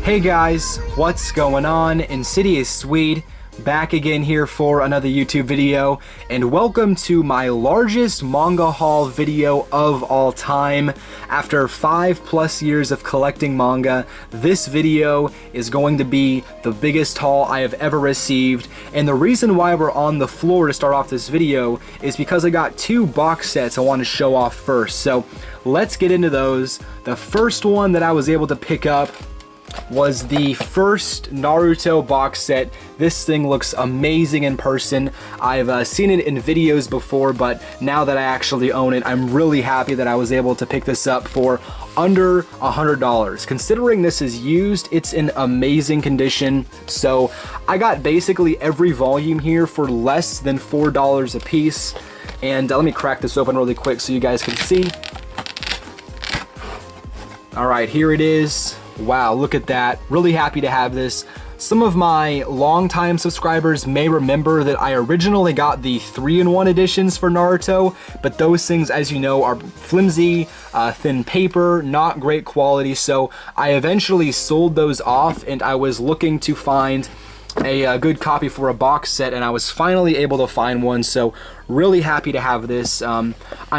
Hey guys, what's going on? InsidiousSwede back again here for another YouTube video, and welcome to my largest manga haul video of all time. After 5+ years of collecting manga, this video is going to be the biggest haul I have ever received, and the reason why we're on the floor to start off this video is because I got two box sets I want to show off first. So let's get into those. The first one that I was able to pick up was the first Naruto box set. This thing looks amazing in person. I've seen it in videos before, but now that I actually own it, I'm really happy that I was able to pick this up for under $100. Considering this is used, it's in amazing condition. So I got basically every volume here for less than $4 a piece. And let me crack this open really quick so you guys can see. All right, here it is. Wow, look at that. Really happy to have this. Some of my longtime subscribers may remember that I originally got the 3-in-1 editions for Naruto, but those things, as you know, are flimsy, thin paper, not great quality, so I eventually sold those off, and I was looking to find a good copy for a box set, and I was finally able to find one, so really happy to have this. I'm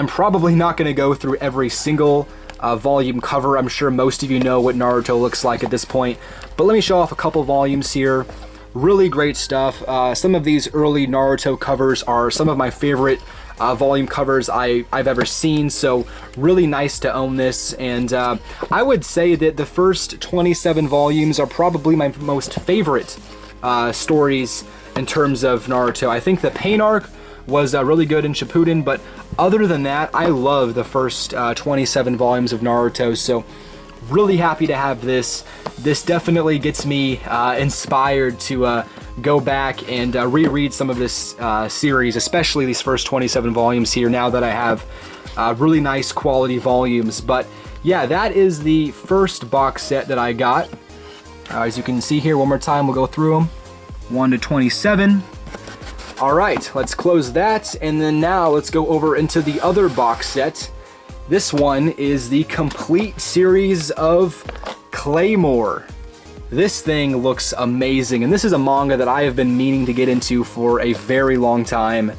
probably not going to go through every single volume cover. I'm sure most of you know what Naruto looks like at this point, but let me show off a couple volumes here. Really great stuff. Some of these early Naruto covers are some of my favorite volume covers I've ever seen, so really nice to own this. And I would say that the first 27 volumes are probably my most favorite stories in terms of Naruto. I think the Pain arc was really good in Shippuden, but other than that, I love the first 27 volumes of Naruto, so really happy to have this. This definitely gets me inspired to go back and reread some of this series, especially these first 27 volumes here, now that I have really nice quality volumes. But yeah, that is the first box set that I got. As you can see here, one more time, we'll go through them. 1 to 27. Alright, let's close that, and then now let's go over into the other box set. This one is the complete series of Claymore. This thing looks amazing, and this is a manga that I have been meaning to get into for a very long time.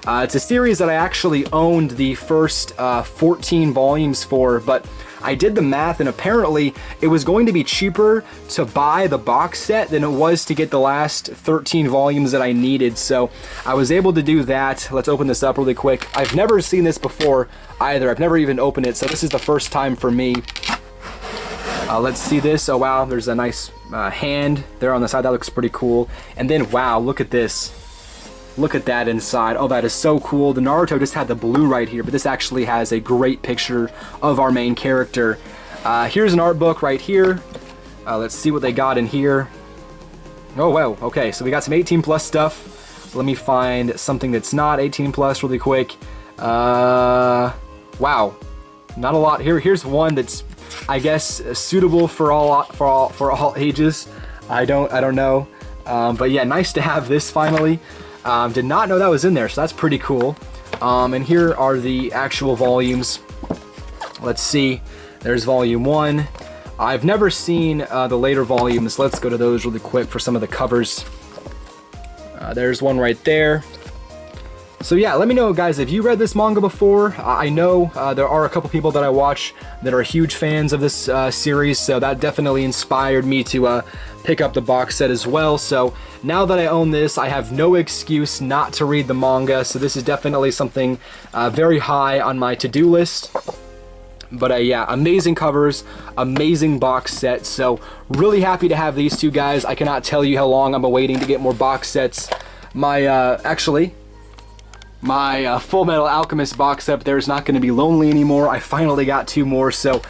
It's a series that I actually owned the first 14 volumes for, but I did the math, and apparently it was going to be cheaper to buy the box set than it was to get the last 13 volumes that I needed, so I was able to do that. Let's open this up really quick. I've never seen this before either. I've never even opened it, so this is the first time for me. Let's see this. Oh wow, there's a nice hand there on the side. That looks pretty cool. And then wow, look at this. Look at that inside. Oh, that is so cool. The Naruto just had the blue right here, but this actually has a great picture of our main character. Here's an art book right here. Let's see what they got in here. Oh, wow. Okay, so we got some 18+ stuff. Let me find something that's not 18+ really quick. Wow. Not a lot here. Here's one that's, I guess, suitable for all ages. I don't know. But yeah, nice to have this finally. Did not know that was in there, so that's pretty cool. And here are the actual volumes. Let's see. There's volume 1. I've never seen the later volumes. Let's go to those really quick for some of the covers. There's one right there. So yeah, let me know, guys, if you read this manga before. I know there are a couple people that I watch that are huge fans of this series, so that definitely inspired me to pick up the box set as well. So now that I own this, I have no excuse not to read the manga, so this is definitely something very high on my to-do list. But yeah, amazing covers, amazing box set, so really happy to have these two guys. I cannot tell you how long I'm awaiting to get more box sets. My Full Metal Alchemist box set there is not going to be lonely anymore. I finally got 2 more, so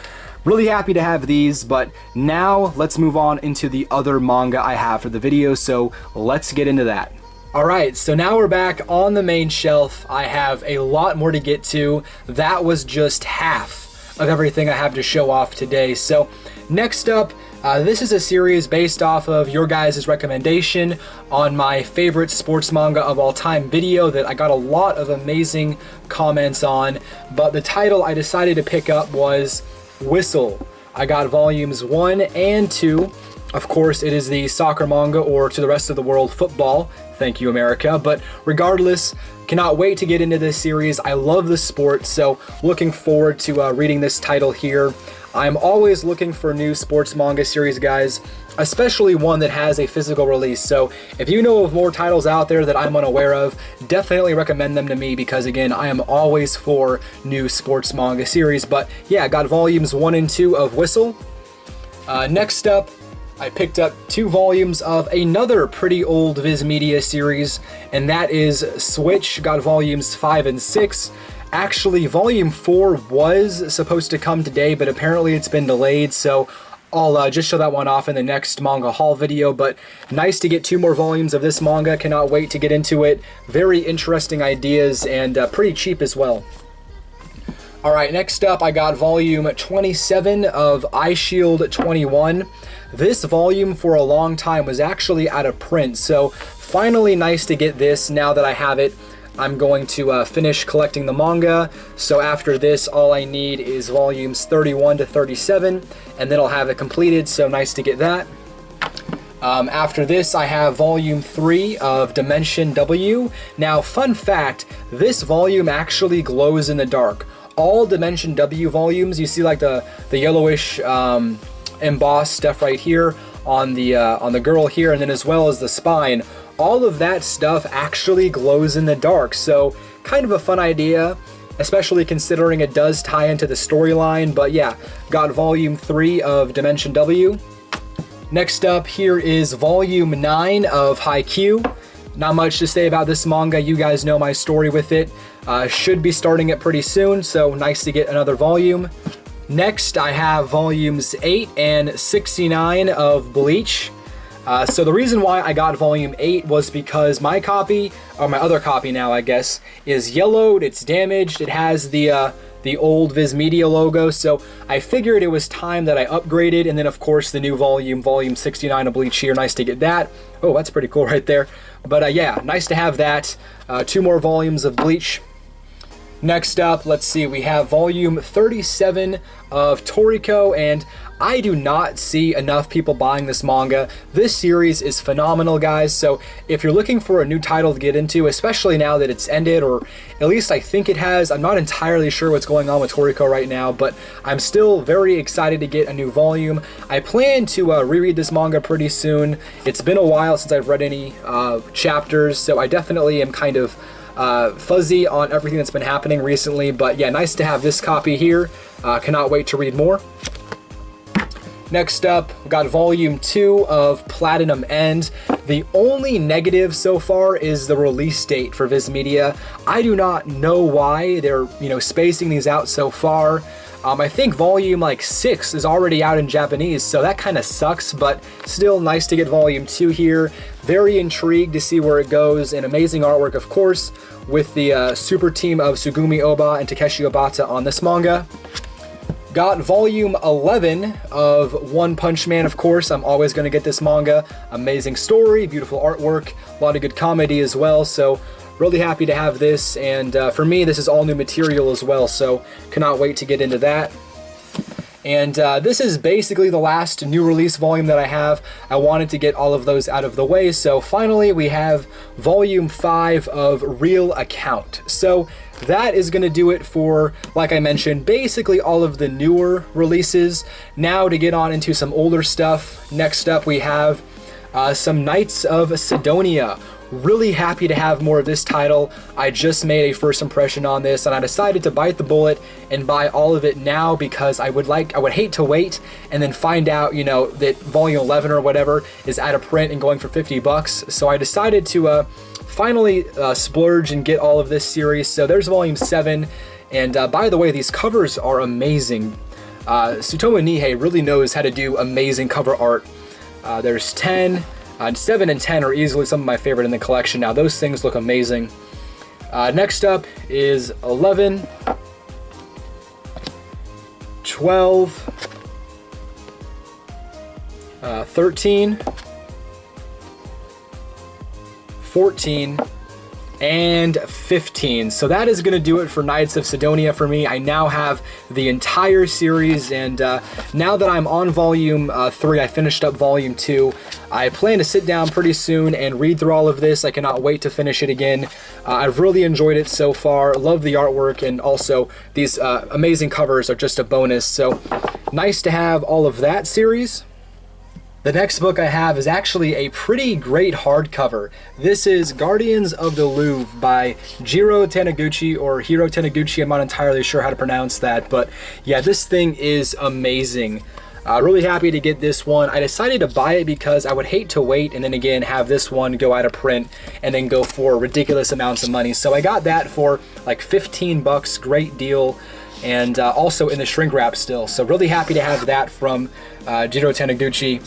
really happy to have these. But now let's move on into the other manga I have for the video, so let's get into that. Alright, so now we're back on the main shelf. I have a lot more to get to. That was just half of everything I have to show off today. So next up, this is a series based off of your guys' recommendation on my favorite sports manga of all time video that I got a lot of amazing comments on, but the title I decided to pick up was Whistle. I got volumes 1 and 2. Of course, it is the soccer manga, or to the rest of the world, football. Thank you, America. But regardless, cannot wait to get into this series. I love the sport, so looking forward to reading this title here. I'm always looking for new sports manga series, guys, especially one that has a physical release. So if you know of more titles out there that I'm unaware of, definitely recommend them to me, because again, I am always for new sports manga series. But yeah, I got volumes 1 and 2 of Whistle. Next up, I picked up 2 volumes of another pretty old Viz Media series, and that is Switch. Got volumes 5 and 6. Actually, volume 4 was supposed to come today, but apparently it's been delayed, so I'll just show that one off in the next manga haul video. But nice to get 2 more volumes of this manga. Cannot wait to get into it. Very interesting ideas, and pretty cheap as well. Alright, next up I got volume 27 of iShield 21. This volume for a long time was actually out of print, so finally nice to get this. Now that I have it, I'm going to finish collecting the manga. So after this, all I need is volumes 31 to 37, and then I'll have it completed, so nice to get that. After this, I have volume 3 of Dimension W. Now, fun fact, this volume actually glows in the dark. All Dimension W volumes, you see like the yellowish embossed stuff right here on the girl here, and then as well as the spine, all of that stuff actually glows in the dark. So kind of a fun idea, especially considering it does tie into the storyline. But yeah, got volume 3 of Dimension W. Next up here is volume 9 of Haikyuu. Not much to say about this manga. You guys know my story with it. Should be starting it pretty soon, so nice to get another volume. Next, I have volumes 8 and 69 of Bleach. So the reason why I got volume 8 was because my copy, or my other copy now I guess, is yellowed, it's damaged, it has the old Viz Media logo, so I figured it was time that I upgraded. And then of course the new volume, volume 69 of Bleach here, nice to get that. Oh, that's pretty cool right there. But yeah, nice to have that. 2 more volumes of Bleach. Next up, let's see, we have volume 37 of Toriko, and I do not see enough people buying this manga. This series is phenomenal, guys, so if you're looking for a new title to get into, especially now that it's ended, or at least I think it has, I'm not entirely sure what's going on with Toriko right now, but I'm still very excited to get a new volume. I plan to reread this manga pretty soon. It's been a while since I've read any chapters, so I definitely am kind of fuzzy on everything that's been happening recently. But yeah, nice to have this copy here. Cannot wait to read more. Next up, we got volume 2 of Platinum End. The only negative so far is the release date for Viz Media. I do not know why they're, spacing these out so far. I think volume 6 is already out in Japanese, so that kind of sucks, but still nice to get volume 2 here. Very intrigued to see where it goes, and amazing artwork, of course, with the super team of Sugumi Oba and Takeshi Obata on this manga. Got volume 11 of One Punch Man, of course. I'm always going to get this manga. Amazing story, beautiful artwork, a lot of good comedy as well, so really happy to have this. And for me, this is all new material as well, so cannot wait to get into that. And this is basically the last new release volume that I have. I wanted to get all of those out of the way, so finally we have volume 5 of Real Account. So that is going to do it for, like I mentioned, basically all of the newer releases. Now to get on into some older stuff, next up we have some Knights of Cydonia. Really happy to have more of this title. I just made a first impression on this, and I decided to bite the bullet and buy all of it now, because I would hate to wait and then find out, that volume 11 or whatever is out of print and going for 50 bucks. So I decided to finally splurge and get all of this series. So there's volume 7, and by the way, these covers are amazing. Tsutomu Nihei really knows how to do amazing cover art. There's 10. 7 and 10 are easily some of my favorite in the collection. Now those things look amazing. Next up is 11, 12, 13, 14, and 15. So that is going to do it for Knights of Cydonia for me. I now have the entire series, and now that I'm on volume 3, I finished up volume 2. I plan to sit down pretty soon and read through all of this. I cannot wait to finish it again. I've really enjoyed it so far. Love the artwork, and also these amazing covers are just a bonus. So nice to have all of that series. The next book I have is actually a pretty great hardcover. This is Guardians of the Louvre by Jiro Taniguchi, or Hiro Taniguchi. I'm not entirely sure how to pronounce that, but yeah, this thing is amazing. Really happy to get this one. I decided to buy it because I would hate to wait and then again have this one go out of print and then go for ridiculous amounts of money. So I got that for like 15 bucks, great deal, and also in the shrink wrap still. So really happy to have that from Jiro Taniguchi.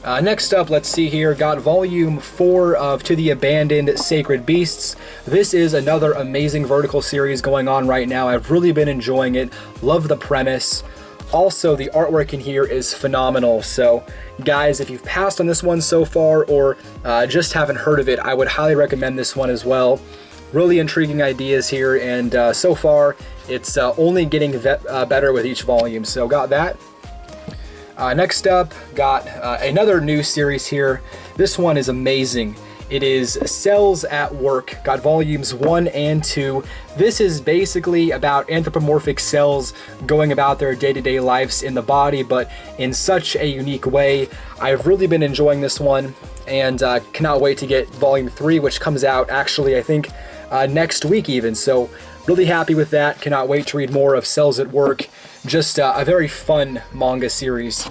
Next up, let's see here, got volume 4 of To the Abandoned Sacred Beasts. This is another amazing vertical series going on right now. I've really been enjoying it. Love the premise. Also, the artwork in here is phenomenal. So guys, if you've passed on this one so far or just haven't heard of it, I would highly recommend this one as well. Really intriguing ideas here, and so far it's only getting better with each volume. So got that. Next up, got another new series here. This one is amazing. It is Cells at Work. Got volumes 1 and 2. This is basically about anthropomorphic cells going about their day-to-day lives in the body, but in such a unique way. I've really been enjoying this one, and cannot wait to get volume 3, which comes out actually, I think, next week even. So really happy with that. Cannot wait to read more of Cells at Work. Just a very fun manga series.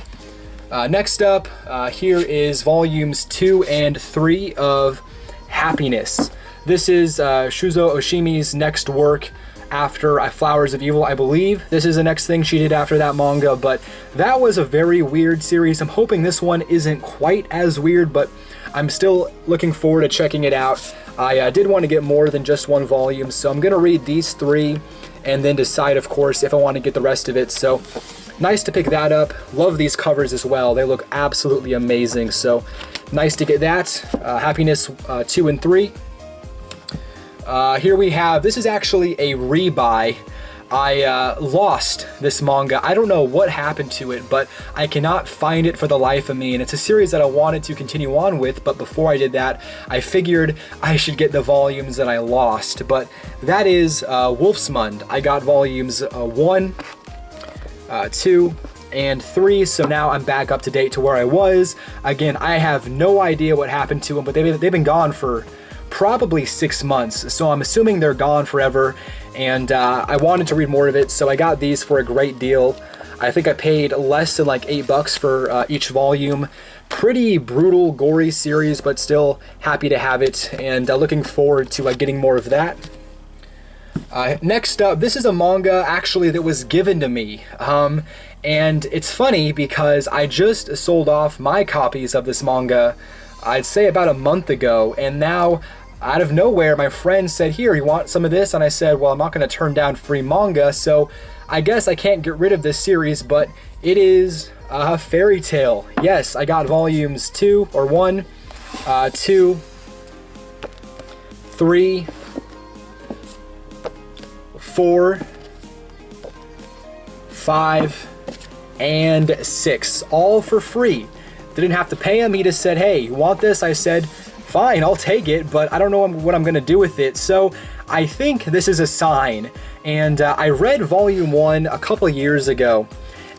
Next up, here is volumes 2 and 3 of Happiness. This is Shuzo Oshimi's next work after Flowers of Evil, I believe. This is the next thing she did after that manga, but that was a very weird series. I'm hoping this one isn't quite as weird, but I'm still looking forward to checking it out. I did want to get more than just one volume, so I'm going to read these 3 and then decide, of course, if I want to get the rest of it. So nice to pick that up. Love these covers as well. They look absolutely amazing. So nice to get that. Happiness 2 and 3. Here we have, this is actually a rebuy. I lost this manga. I don't know what happened to it, but I cannot find it for the life of me. And it's a series that I wanted to continue on with, but before I did that, I figured I should get the volumes that I lost. But that is Wolfsmund. I got volumes 1, 2, and 3, so now I'm back up to date to where I was. Again, I have no idea what happened to them, but they've been gone for probably 6 months, so I'm assuming they're gone forever, and I wanted to read more of it, so I got these for a great deal. I think I paid less than like 8 bucks for each volume. Pretty brutal, gory series, but still happy to have it, and looking forward to getting more of that. Next up, this is a manga actually that was given to me, and it's funny because I just sold off my copies of this manga, I'd say about a month ago, and now out of nowhere my friend said, here, you want some of this? And I said, well, I'm not going to turn down free manga, so I guess I can't get rid of this series, but it is Fairy Tail. Yes, I got volumes 2 or 1, 2, 3, 4, 5, and 6, all for free. Didn't have to pay him. He just said, hey, you want this? I said, fine, I'll take it, but I don't know what I'm gonna do with it. So I think this is a sign. And I read volume 1 a couple years ago,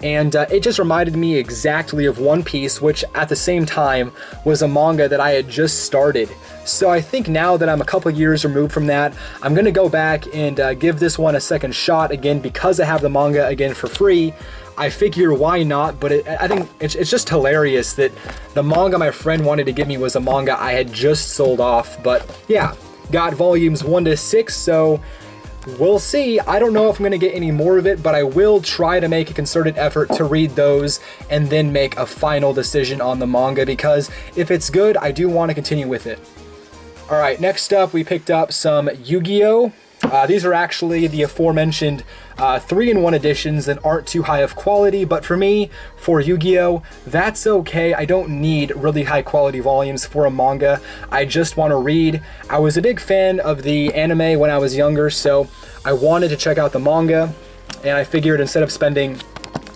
and it just reminded me exactly of One Piece, which at the same time was a manga that I had just started. So I think now that I'm a couple years removed from that, I'm gonna go back and give this one a second shot again, because I have the manga again for free. I figure why not, but I think it's just hilarious that the manga my friend wanted to give me was a manga I had just sold off. But yeah, got volumes 1 to 6, so we'll see. I don't know if I'm going to get any more of it, but I will try to make a concerted effort to read those and then make a final decision on the manga, because if it's good, I do want to continue with it. Alright, next up we picked up some Yugioh. These are actually the aforementioned 3-in-1 editions that aren't too high of quality, but for me, for Yu-Gi-Oh, that's okay. I don't need really high quality volumes for a manga. I just want to read. I was a big fan of the anime when I was younger, so I wanted to check out the manga, and I figured instead of spending,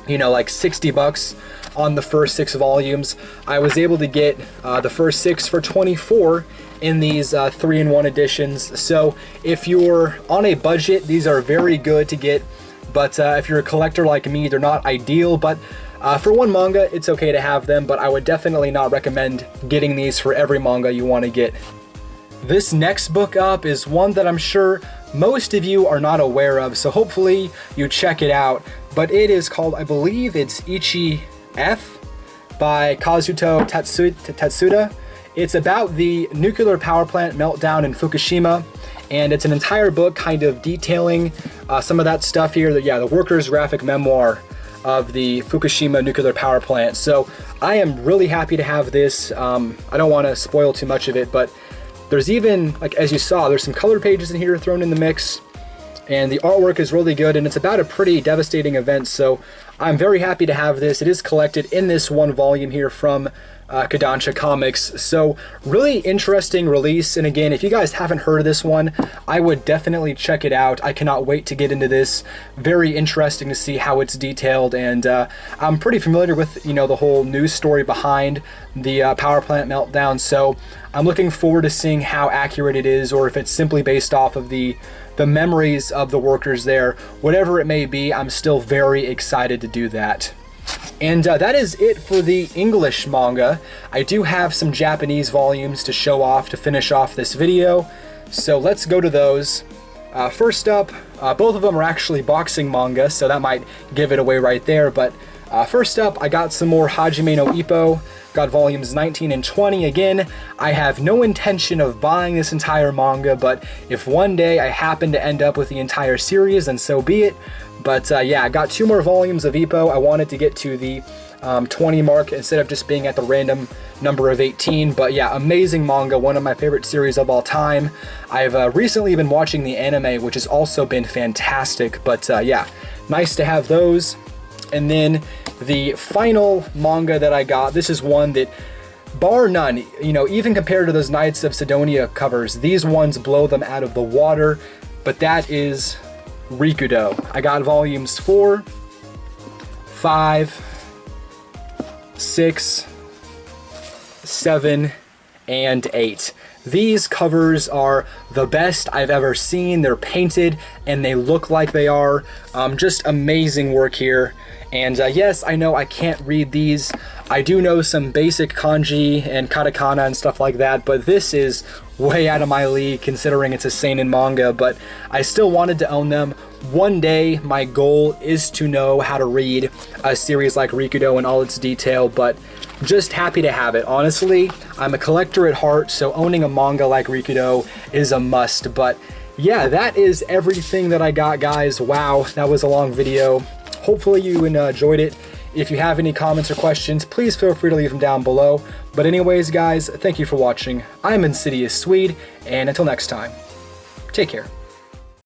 you know, like 60 bucks on the first 6 volumes, I was able to get the first 6 for 24 in these 3-in-1 editions. So if you're on a budget, these are very good to get, but if you're a collector like me, they're not ideal, but for one manga, it's okay to have them, but I would definitely not recommend getting these for every manga you want to get. This next book up is one that I'm sure most of you are not aware of, so hopefully you check it out, but it is called, I believe it's Ichi F by Kazuto Tatsuda. It's about the nuclear power plant meltdown in Fukushima, and it's an entire book kind of detailing some of that stuff here. The workers' graphic memoir of the Fukushima nuclear power plant. So I am really happy to have this. I don't want to spoil too much of it, but there's even, like as you saw, there's some color pages in here thrown in the mix, and the artwork is really good, and it's about a pretty devastating event, so I'm very happy to have this. It is collected in this one volume here from Kodansha Comics, so really interesting release. And again, if you guys haven't heard of this one, I would definitely check it out. I cannot wait to get into this. Very interesting to see how it's detailed, and I'm pretty familiar with, you know, the whole news story behind the power plant meltdown, so I'm looking forward to seeing how accurate it is, or if it's simply based off of the memories of the workers there. Whatever it may be, I'm still very excited to do that. And that is it for the English manga. I do have some Japanese volumes to show off to finish off this video, so let's go to those. First up, both of them are actually boxing manga, so that might give it away right there, but first up, I got some more Hajime no Ippo. Got volumes 19 and 20. Again, I have no intention of buying this entire manga, but if one day I happen to end up with the entire series, then so be it. But yeah, I got 2 more volumes of Ippo. I wanted to get to the 20 mark instead of just being at the random number of 18. But yeah, amazing manga, one of my favorite series of all time. I've recently been watching the anime, which has also been fantastic. But yeah, nice to have those. And then the final manga that I got, this is one that, bar none, you know, even compared to those Knights of Cydonia covers, these ones blow them out of the water, but that is Rikudo. I got volumes 4, 5, 6, 7, and 8. These covers are the best I've ever seen. They're painted and they look like they are. Just amazing work here. And yes, I know I can't read these. I do know some basic kanji and katakana and stuff like that, but this is way out of my league considering it's a seinen manga, but I still wanted to own them. One day, my goal is to know how to read a series like Rikudo in all its detail, but just happy to have it. Honestly, I'm a collector at heart, so owning a manga like Rikudo is a must. But yeah, that is everything that I got, guys. Wow, that was a long video. Hopefully you enjoyed it. If you have any comments or questions, please feel free to leave them down below. But anyways, guys, thank you for watching. I'm InsidiousSwede, and until next time, take care.